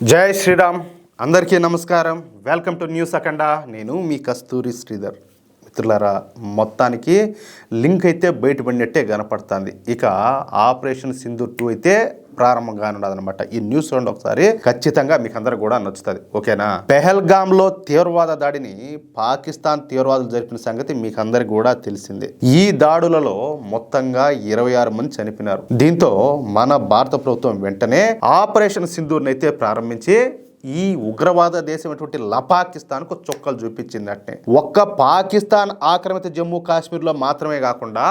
జై శ్రీరామ్. అందరికీ నమస్కారం. వెల్కమ్ టు న్యూస్ అఖండ. నేను మీ కస్తూరి శ్రీధర్. మిత్రులారా, మొత్తానికి లింక్ అయితే బయటపడినట్టే కనపడుతుంది. ఇక ఆపరేషన్ సింధూర్ 2 అయితే ప్రారంభంగా ఉన్నదనమాట. ఈ న్యూస్ చూడండి ఒకసారి, ఖచ్చితంగా మీకు అందరు కూడా నచ్చుతుంది. ఓకేనా? పెహల్గాంలో తీవ్రవాద దాడిని పాకిస్తాన్ తీవ్రవాదులు జరిపిన సంగతి మీకు అందరికి కూడా తెలిసిందే. ఈ దాడులలో మొత్తంగా 26 మంది చనిపోయినారు. దీంతో మన భారత ప్రభుత్వం వెంటనే ఆపరేషన్ సింధూర్ని అయితే ప్రారంభించి ఈ ఉగ్రవాద దేశమైనటువంటి పాకిస్తాన్కు చొక్కలు చూపించిందట్నే. ఒక్క పాకిస్తాన్ ఆక్రమిత జమ్మూ కాశ్మీర్లో మాత్రమే కాకుండా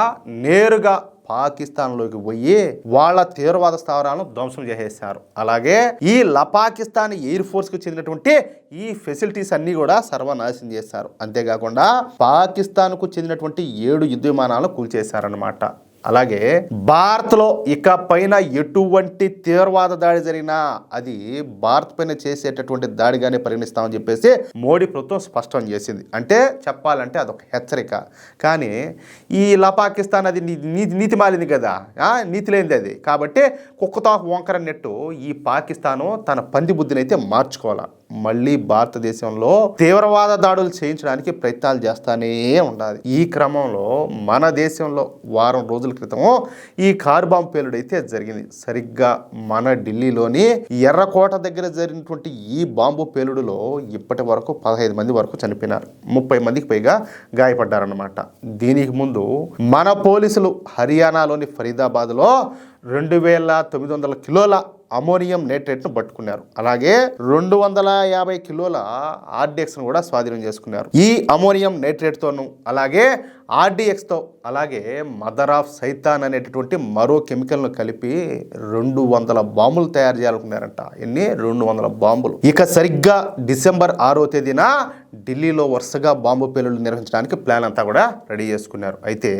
నేరుగా పాకిస్తాన్లోకి పోయి వాళ్ళ తీవ్రవాద స్థావరాలను ధ్వంసం చేసేశారు. అలాగే ఈ పాకిస్తాన్ ఎయిర్ ఫోర్స్ కు చెందినటువంటి ఈ ఫెసిలిటీస్ అన్ని కూడా సర్వనాశనం చేశారు. అంతేకాకుండా పాకిస్తాన్ కు చెందినటువంటి 7 యుద్ధ విమానాలను కూల్చేశారనమాట. అలాగే భారత్లో ఇక పైన ఎటువంటి తీవ్రవాద దాడి జరిగినా అది భారత్ పైన చేసేటటువంటి దాడిగానే పరిగణిస్తామని చెప్పేసి మోడీ ప్రభుత్వం స్పష్టం చేసింది. అంటే చెప్పాలంటే అదొక హెచ్చరిక. కానీ ఈ పాకిస్తాన్ అది నీతి మాలింది కదా, నీతి లేనిది అది. కాబట్టి కుక్కతో వంకర నెట్టు ఈ పాకిస్తాను తన పంది బుద్ధిని అయితే మార్చుకోవాలి. మళ్ళీ భారతదేశంలో తీవ్రవాద దాడులు చేయించడానికి ప్రయత్నాలు చేస్తానే ఉండాలి. ఈ క్రమంలో మన దేశంలో వారం రోజుల క్రితం ఈ కారు బాంబు పేలుడైతే జరిగింది. సరిగ్గా మన ఢిల్లీలోని ఎర్రకోట దగ్గర జరిగినటువంటి ఈ బాంబు పేలుడులో ఇప్పటి వరకు 15 మంది వరకు చనిపోయినారు. 30 మందికి పైగా గాయపడ్డారన్నమాట. దీనికి ముందు మన పోలీసులు హర్యానాలోని ఫరీదాబాద్లో 2900 కిలోల అమోనియం నైట్రేట్ను పట్టుకున్నారు. అలాగే 250 కిలోల ఆర్డిఎక్స్ను కూడా స్వాధీనం చేసుకున్నారు. ఈ అమోనియం నైట్రేట్తోనూ అలాగే ఆర్డిఎక్స్తో అలాగే మదర్ ఆఫ్ సైతాన్ అనేటటువంటి మరో కెమికల్ను కలిపి 200 బాంబులు తయారు చేయాలనుకున్నారంట. ఎన్ని? 200 బాంబులు. ఇక సరిగ్గా డిసెంబర్ 6వ తేదీన ఢిల్లీలో వరుసగా బాంబు పేలుళ్లు నిర్వహించడానికి ప్లాన్ అంతా కూడా రెడీ చేసుకున్నారు. అయితే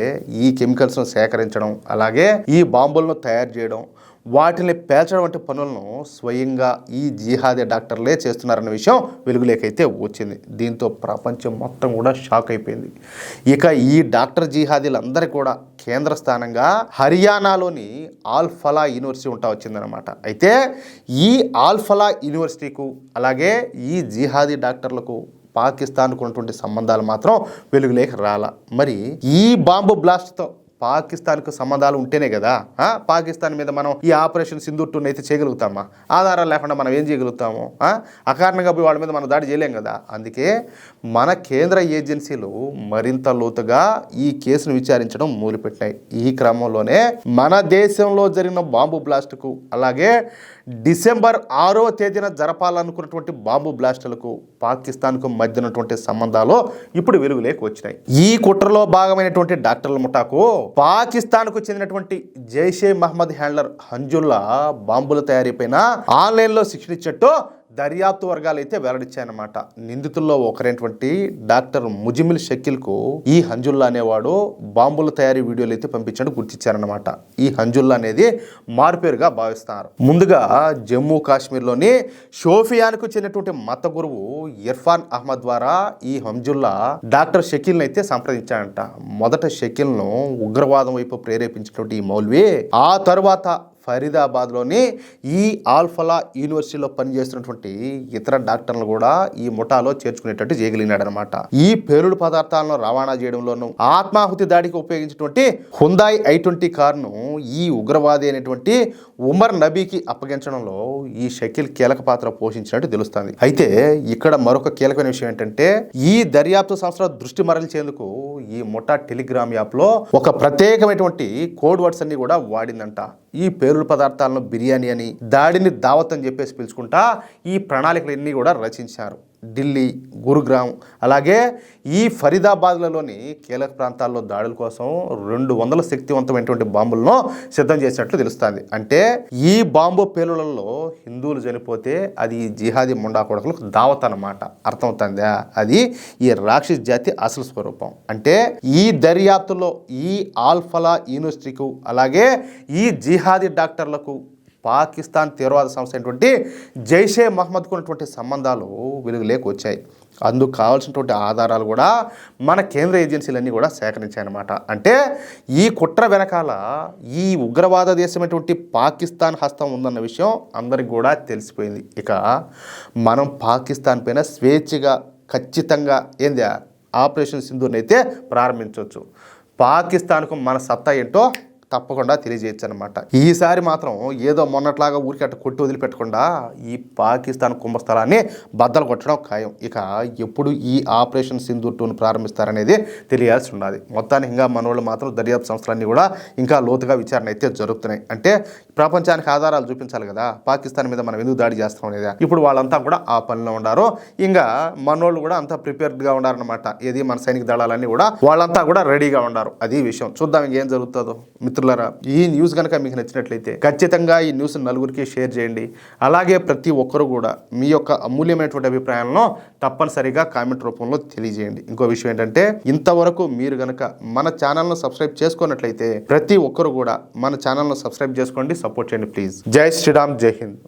ఈ కెమికల్స్ను సేకరించడం అలాగే ఈ బాంబులను తయారు చేయడం, వాటిని పేల్చడం వంటి పనులను స్వయంగా ఈ జిహాదీ డాక్టర్లే చేస్తున్నారన్న విషయం వెలుగులేకైతే వచ్చింది. దీంతో ప్రపంచం మొత్తం కూడా షాక్ అయిపోయింది. ఇక ఈ డాక్టర్ జిహాదీలందరికీ కూడా కేంద్ర స్థానంగా హర్యానాలోని ఆల్ ఫలా యూనివర్సిటీ ఉంటా వచ్చిందనమాట. అయితే ఈ ఆల్ ఫలా యూనివర్సిటీకు అలాగే ఈ జిహాదీ డాక్టర్లకు పాకిస్తాన్కు ఉన్నటువంటి సంబంధాలు మాత్రం వెలుగులేక రాల. మరి ఈ బాంబు బ్లాస్ట్తో పాకిస్తాన్కు సంబంధాలు ఉంటేనే కదా పాకిస్తాన్ మీద మనం ఈ ఆపరేషన్ సింధూర్ 2 అయితే చేయగలుగుతామా? ఆధారాలు లేకుండా మనం ఏం చేయగలుగుతాము? అకారణంగా పోయి వాళ్ళ మీద మనం దాడి చేయలేం కదా. అందుకే మన కేంద్ర ఏజెన్సీలు మరింత లోతుగా ఈ కేసును విచారించడం మొదలుపెట్టాయి. ఈ క్రమంలోనే మన దేశంలో జరిగిన బాంబు బ్లాస్ట్కు అలాగే డిసెంబర్ 6వ తేదీన జరపాలనుకున్నటువంటి బాంబు బ్లాస్టులకు పాకిస్తాన్కు మధ్య ఉన్నటువంటి సంబంధాలు ఇప్పుడు వెలుగులోకి వచ్చినాయి. ఈ కుట్రలో భాగమైనటువంటి డాక్టర్ల ముఠాకు పాకిస్తాన్కు చెందినటువంటి జైషే మహమ్మద్ హ్యాండ్లర్ హంజుల్లా బాంబుల తయారీపైన ఆన్లైన్లో శిక్షణ ఇచ్చినట్టు దర్యాప్తు వర్గాలు అయితే వెల్లడించాయన్నమాట. నిందితుల్లో ఒకరైనటువంటి డాక్టర్ ముజిమిల్ షకీల్కు ఈ హంజుల్లా అనేవాడు బాంబుల తయారీ వీడియోలు అయితే పంపించాడు గుర్తించారన్నమాట. ఈ హంజుల్లా అనేది మారుపేరుగా భావిస్తున్నారు. ముందుగా జమ్మూ కాశ్మీర్లోని షోఫియాన్కు చెందినటువంటి మత గురువు ఇర్ఫాన్ అహ్మద్ ద్వారా ఈ హంజుల్లా డాక్టర్ షకీల్ని అయితే సంప్రదించాడంట. మొదట షకీల్ను ఉగ్రవాదం వైపు ప్రేరేపించినటువంటి ఈ మౌల్వీ ఆ తరువాత ఫరీదాబాద్లోని ఈ ఆల్ఫలా యూనివర్సిటీలో పనిచేస్తున్నటువంటి ఇతర డాక్టర్లు కూడా ఈ ముఠాలో చేర్చుకునేటట్టు చేయగలిగినాడనమాట. ఈ పేలుడు పదార్థాలను రవాణా చేయడంలోనూ ఆత్మాహుతి దాడికి ఉపయోగించినటువంటి హుందాయ్ i20 కారును ఈ ఉగ్రవాది అయినటువంటి ఉమర్ నబీకి అప్పగించడంలో ఈ షకీల్ కీలక పాత్ర పోషించినట్టు తెలుస్తుంది. అయితే ఇక్కడ మరొక కీలకమైన విషయం ఏంటంటే ఈ దర్యాప్తు సంస్థ దృష్టి మరల్చేందుకు ఈ ముఠా టెలిగ్రామ్ యాప్లో ఒక ప్రత్యేకమైనటువంటి కోడ్ వర్డ్స్ అన్ని కూడా వాడిందంట. ఈ పేలుడు పదార్థాలను బిర్యానీ అని, దాడిని దావత్ అని చెప్పేసి పిలుచుకుంటా ఈ ప్రణాళికలన్నీ కూడా రచించారు. ఢిల్లీ, గురుగ్రామ్ అలాగే ఈ ఫరీదాబాద్లలోని కీలక ప్రాంతాల్లో దాడుల కోసం 200 శక్తివంతమైనటువంటి బాంబులను సిద్ధం చేసినట్లు తెలుస్తుంది. అంటే ఈ బాంబు పేలుళ్లలో హిందువులు చనిపోతే అది జిహాదీ ముండా కొడుకులకు దావత్ అన్నమాట. అర్థమవుతుందా? అది ఈ రాక్షస జాతి అసలు స్వరూపం. అంటే ఈ దర్యాప్తులో ఈ ఆల్ ఫలా యూనివర్సిటీకు అలాగే ఈ జిహాదీ డాక్టర్లకు పాకిస్తాన్ తీవ్రవాద సంస్థ అయినటువంటి జైషే మహమ్మద్కు ఉన్నటువంటి సంబంధాలు వెలుగులోకి వచ్చాయి. అందుకు కావాల్సినటువంటి ఆధారాలు కూడా మన కేంద్ర ఏజెన్సీలన్నీ కూడా సేకరించాయన్నమాట. అంటే ఈ కుట్ర వెనకాల ఈ ఉగ్రవాద దేశమైనటువంటి పాకిస్తాన్ హస్తం ఉందన్న విషయం అందరికి కూడా తెలిసిపోయింది. ఇక మనం పాకిస్తాన్ పైన స్వేచ్ఛగా ఖచ్చితంగా ఆపరేషన్ సింధూర్ని అయితే ప్రారంభించవచ్చు. పాకిస్తాన్కు మన సత్తా ఏంటో తప్పకుండా తెలియజేయచ్చు అనమాట. ఈసారి మాత్రం ఏదో మొన్నట్లాగా ఊరికి అట్ట కొట్టి వదిలిపెట్టకుండా ఈ పాకిస్తాన్ కుంభస్థలాన్ని బద్దలు కొట్టడం ఖాయం. ఇక ఎప్పుడు ఈ ఆపరేషన్ సింధూర్ 2ను ప్రారంభిస్తారనేది తెలియాల్సి ఉన్నది. మొత్తానికి ఇంకా మనోళ్ళు మాత్రం దర్యాప్తు సంస్థలన్నీ కూడా ఇంకా లోతుగా విచారణ అయితే జరుగుతున్నాయి. అంటే ప్రపంచానికి ఆధారాలు చూపించాలి కదా, పాకిస్తాన్ మీద మనం ఎందుకు దాడి చేస్తాం అనేది. ఇప్పుడు వాళ్ళంతా కూడా ఆ పనిలో ఉన్నారు. ఇంకా మనోళ్ళు కూడా అంతా ప్రిపేర్డ్గా ఉన్నారనమాట. ఏది మన సైనిక దళాలన్నీ కూడా వాళ్ళంతా కూడా రెడీగా ఉన్నారు. అది విషయం. చూద్దాం ఇంకేం జరుగుతుందో. మిత్రులారా, ఈ న్యూస్ కనుక మీకు నచ్చినట్లయితే ఖచ్చితంగా ఈ న్యూస్ నలుగురికి షేర్ చేయండి. అలాగే ప్రతి ఒక్కరు కూడా మీ యొక్క అమూల్యమైనటువంటి అభిప్రాయాలను తప్పనిసరిగా కామెంట్ రూపంలో తెలియజేయండి. ఇంకో విషయం ఏంటంటే, ఇంతవరకు మీరు కనుక మన ఛానల్ను సబ్స్క్రైబ్ చేసుకున్నట్లయితే ప్రతి ఒక్కరు కూడా మన ఛానల్ను సబ్స్క్రైబ్ చేసుకోండి, సపోర్ట్ చేయండి ప్లీజ్. జై శ్రీరామ్, జై హింద్.